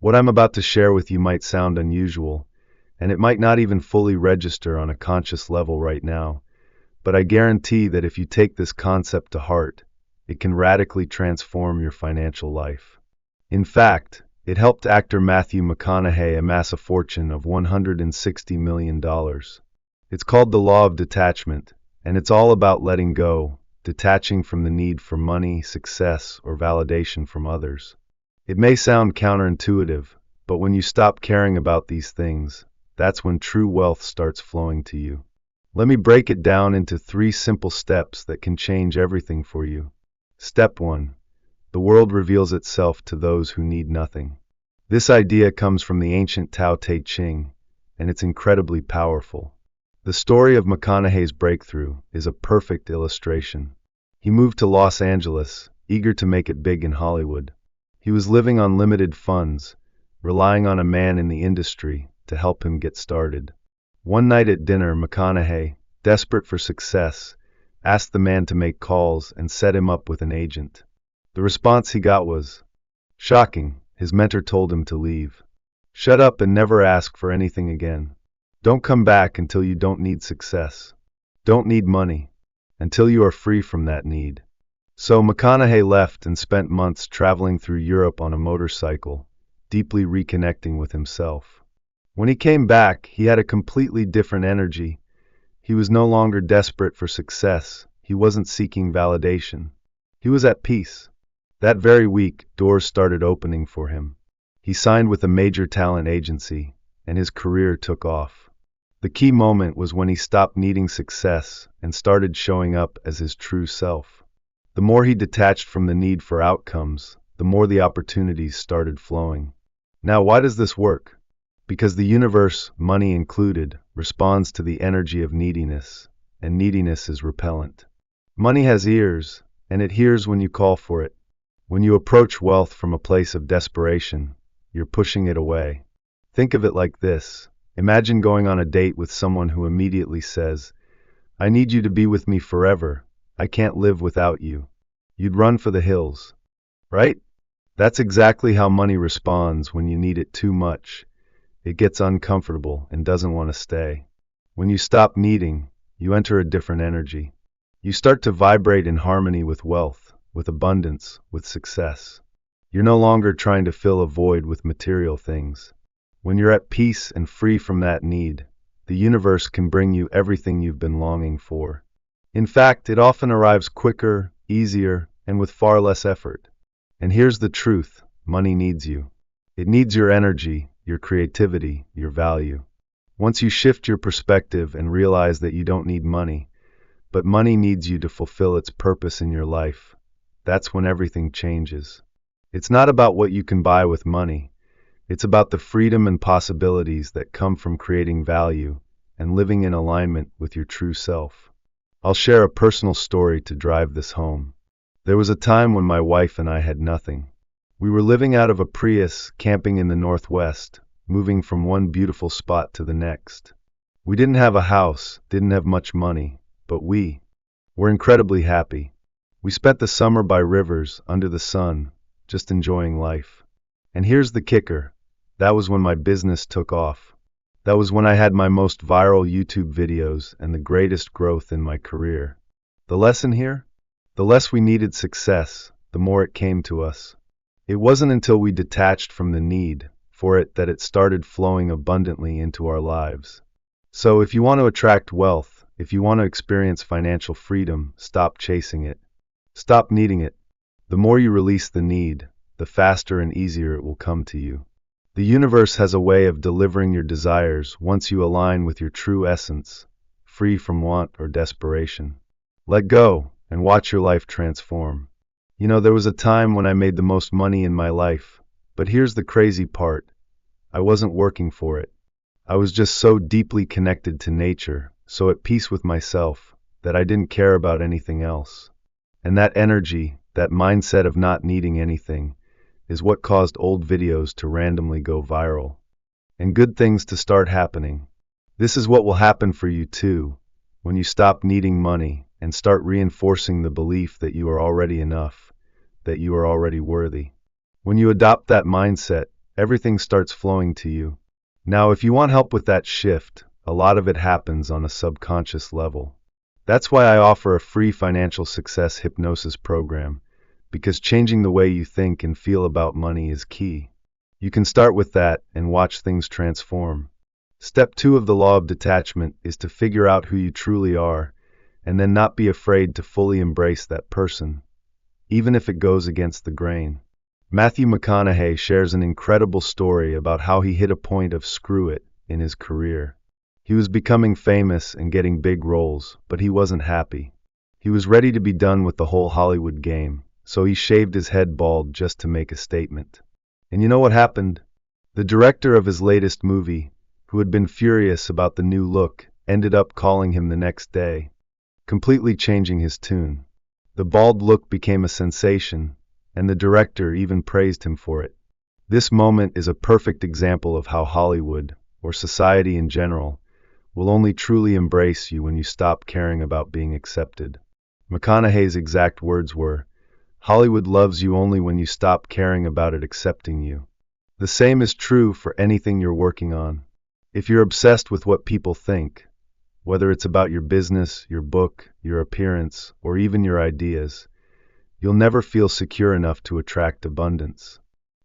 What I'm about to share with you might sound unusual, and it might not even fully register on a conscious level right now, but I guarantee that if you take this concept to heart, it can radically transform your financial life. In fact, it helped actor Matthew McConaughey amass a fortune of $160 million. It's called the law of detachment, and it's all about letting go, detaching from the need for money, success, or validation from others. It may sound counterintuitive, but when you stop caring about these things, that's when true wealth starts flowing to you. Let me break it down into 3 simple steps that can change everything for you. Step 1. The world reveals itself to those who need nothing. This idea comes from the ancient Tao Te Ching, and it's incredibly powerful. The story of McConaughey's breakthrough is a perfect illustration. He moved to Los Angeles, eager to make it big in Hollywood. He was living on limited funds, relying on a man in the industry to help him get started. One night at dinner, McConaughey, desperate for success, asked the man to make calls and set him up with an agent. The response he got was shocking. His mentor told him to leave. Shut up and never ask for anything again. Don't come back until you don't need success. Don't need money. Until you are free from that need. So McConaughey left and spent months traveling through Europe on a motorcycle, deeply reconnecting with himself. When he came back, he had a completely different energy. He was no longer desperate for success. He wasn't seeking validation. He was at peace. That very week, doors started opening for him. He signed with a major talent agency, and his career took off. The key moment was when he stopped needing success and started showing up as his true self. The more he detached from the need for outcomes, the more the opportunities started flowing. Now, why does this work? Because the universe, money included, responds to the energy of neediness, and neediness is repellent. Money has ears, and it hears when you call for it. When you approach wealth from a place of desperation, you're pushing it away. Think of it like this. Imagine going on a date with someone who immediately says, "I need you to be with me forever. I can't live without you." You'd run for the hills, right? That's exactly how money responds when you need it too much. It gets uncomfortable and doesn't want to stay. When you stop needing, you enter a different energy. You start to vibrate in harmony with wealth, with abundance, with success. You're no longer trying to fill a void with material things. When you're at peace and free from that need, the universe can bring you everything you've been longing for. In fact, it often arrives quicker, easier, and with far less effort. And here's the truth: money needs you. It needs your energy, your creativity, your value. Once you shift your perspective and realize that you don't need money, but money needs you to fulfill its purpose in your life, that's when everything changes. It's not about what you can buy with money. It's about the freedom and possibilities that come from creating value and living in alignment with your true self. I'll share a personal story to drive this home. There was a time when my wife and I had nothing. We were living out of a Prius, camping in the Northwest, moving from one beautiful spot to the next. We didn't have a house, didn't have much money, but we were incredibly happy. We spent the summer by rivers, under the sun, just enjoying life. And here's the kicker. That was when my business took off. That was when I had my most viral YouTube videos and the greatest growth in my career. The lesson here? The less we needed success, the more it came to us. It wasn't until we detached from the need for it that it started flowing abundantly into our lives. So if you want to attract wealth, if you want to experience financial freedom, stop chasing it. Stop needing it. The more you release the need, the faster and easier it will come to you. The universe has a way of delivering your desires once you align with your true essence, free from want or desperation. Let go and watch your life transform. You know, there was a time when I made the most money in my life, but here's the crazy part. I wasn't working for it. I was just so deeply connected to nature, so at peace with myself, that I didn't care about anything else. And that energy, that mindset of not needing anything, is what caused old videos to randomly go viral, and good things to start happening. This is what will happen for you too, when you stop needing money and start reinforcing the belief that you are already enough, that you are already worthy. When you adopt that mindset, Everything starts flowing to you. Now, if you want help with that shift, a lot of it happens on a subconscious level. That's why I offer a free financial success hypnosis program, because changing the way you think and feel about money is key. You can start with that and watch things transform. Step 2 of the law of detachment is to figure out who you truly are, and then not be afraid to fully embrace that person, even if it goes against the grain. Matthew McConaughey shares an incredible story about how he hit a point of screw it in his career. He was becoming famous and getting big roles, but he wasn't happy. He was ready to be done with the whole Hollywood game, so he shaved his head bald just to make a statement. And you know what happened? The director of his latest movie, who had been furious about the new look, ended up calling him the next day, completely changing his tune. The bald look became a sensation, and the director even praised him for it. This moment is a perfect example of how Hollywood, or society in general, will only truly embrace you when you stop caring about being accepted. McConaughey's exact words were, "Hollywood loves you only when you stop caring about it accepting you." The same is true for anything you're working on. If you're obsessed with what people think, whether it's about your business, your book, your appearance, or even your ideas, you'll never feel secure enough to attract abundance.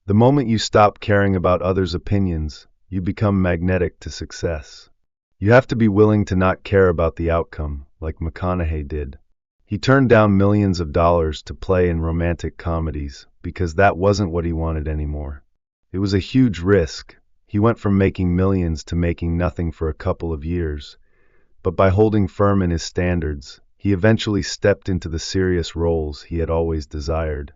The moment you stop caring about others' opinions, you become magnetic to success. You have to be willing to not care about the outcome, like McConaughey did. He turned down millions of dollars to play in romantic comedies because that wasn't what he wanted anymore. It was a huge risk. He went from making millions to making nothing for a couple of years. But by holding firm in his standards, he eventually stepped into the serious roles he had always desired.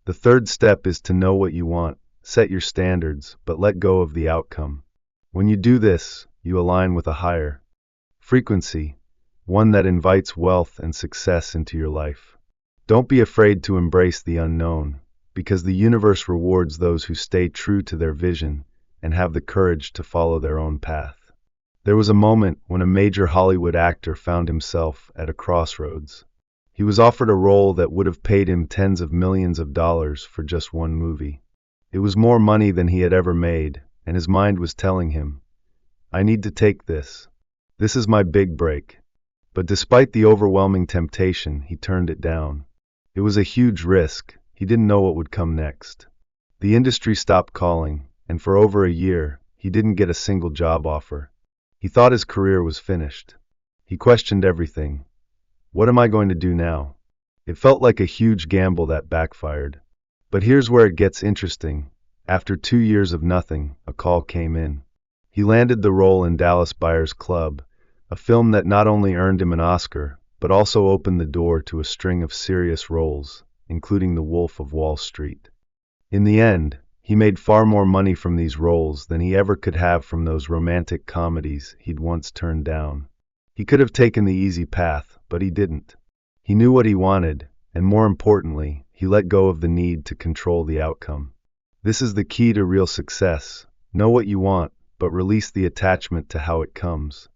The third step is to know what you want, set your standards, but let go of the outcome. When you do this, you align with a higher frequency, one that invites wealth and success into your life. Don't be afraid to embrace the unknown, because the universe rewards those who stay true to their vision and have the courage to follow their own path. There was a moment when a major Hollywood actor found himself at a crossroads. He was offered a role that would have paid him tens of millions of dollars for just one movie. It was more money than he had ever made, and his mind was telling him, "I need to take this. This is my big break." But despite the overwhelming temptation, he turned it down. It was a huge risk. He didn't know what would come next. The industry stopped calling, and for over a year, he didn't get a single job offer. He thought his career was finished. He questioned everything. What am I going to do now? It felt like a huge gamble that backfired. But here's where it gets interesting. After 2 years of nothing, a call came in. He landed the role in Dallas Buyers Club, a film that not only earned him an Oscar, but also opened the door to a string of serious roles, including The Wolf of Wall Street. In the end, he made far more money from these roles than he ever could have from those romantic comedies he'd once turned down. He could have taken the easy path, but he didn't. He knew what he wanted, and more importantly, he let go of the need to control the outcome. This is the key to real success. Know what you want, but release the attachment to how it comes.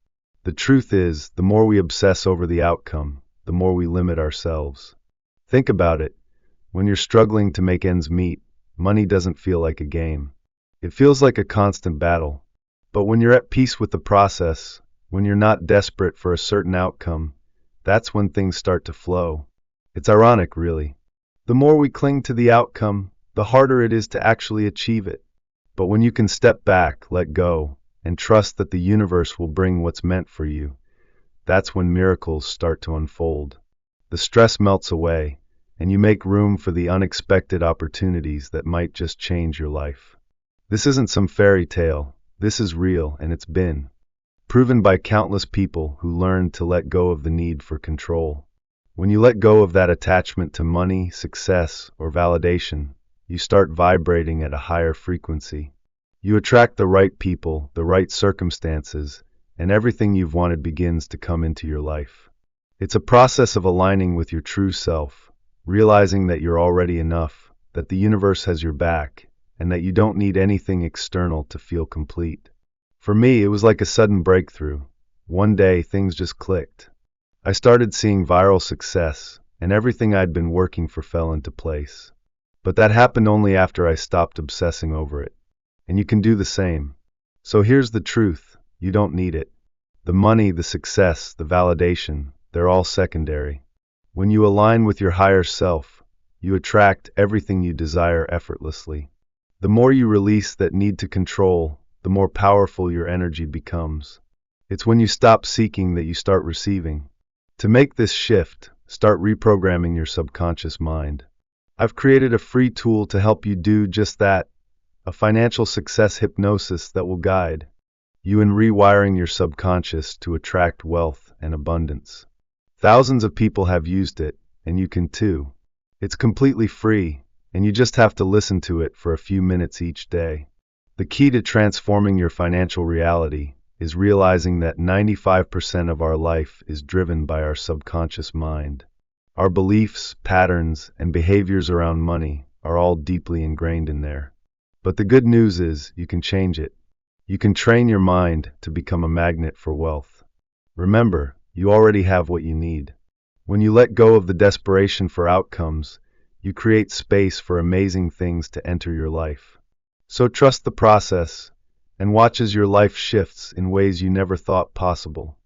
The truth is, the more we obsess over the outcome, the more we limit ourselves. Think about it. When you're struggling to make ends meet, money doesn't feel like a game. It feels like a constant battle. But when you're at peace with the process, when you're not desperate for a certain outcome, that's when things start to flow. It's ironic, really. The more we cling to the outcome, the harder it is to actually achieve it. But when you can step back, let go, and trust that the universe will bring what's meant for you, that's when miracles start to unfold. The stress melts away, and you make room for the unexpected opportunities that might just change your life. This isn't some fairy tale. This is real, and it's been proven by countless people who learned to let go of the need for control. When you let go of that attachment to money, success, or validation, you start vibrating at a higher frequency. You attract the right people, the right circumstances, and everything you've wanted begins to come into your life. It's a process of aligning with your true self, realizing that you're already enough, that the universe has your back, and that you don't need anything external to feel complete. For me, it was like a sudden breakthrough. One day, things just clicked. I started seeing viral success, and everything I'd been working for fell into place. But that happened only after I stopped obsessing over it. and you can do the same. So here's the truth: you don't need it. The money, the success, the validation, they're all secondary. When you align with your higher self, you attract everything you desire effortlessly. The more you release that need to control, the more powerful your energy becomes. It's when you stop seeking that you start receiving. To make this shift, start reprogramming your subconscious mind. I've created a free tool to help you do just that, a financial success hypnosis that will guide you in rewiring your subconscious to attract wealth and abundance. Thousands of people have used it, and you can too. It's completely free, and you just have to listen to it for a few minutes each day. The key to transforming your financial reality is realizing that 95% of our life is driven by our subconscious mind. Our beliefs, patterns, and behaviors around money are all deeply ingrained in there. But the good news is you can change it. You can train your mind to become a magnet for wealth. Remember, you already have what you need. When you let go of the desperation for outcomes, you create space for amazing things to enter your life. So trust the process and watch as your life shifts in ways you never thought possible.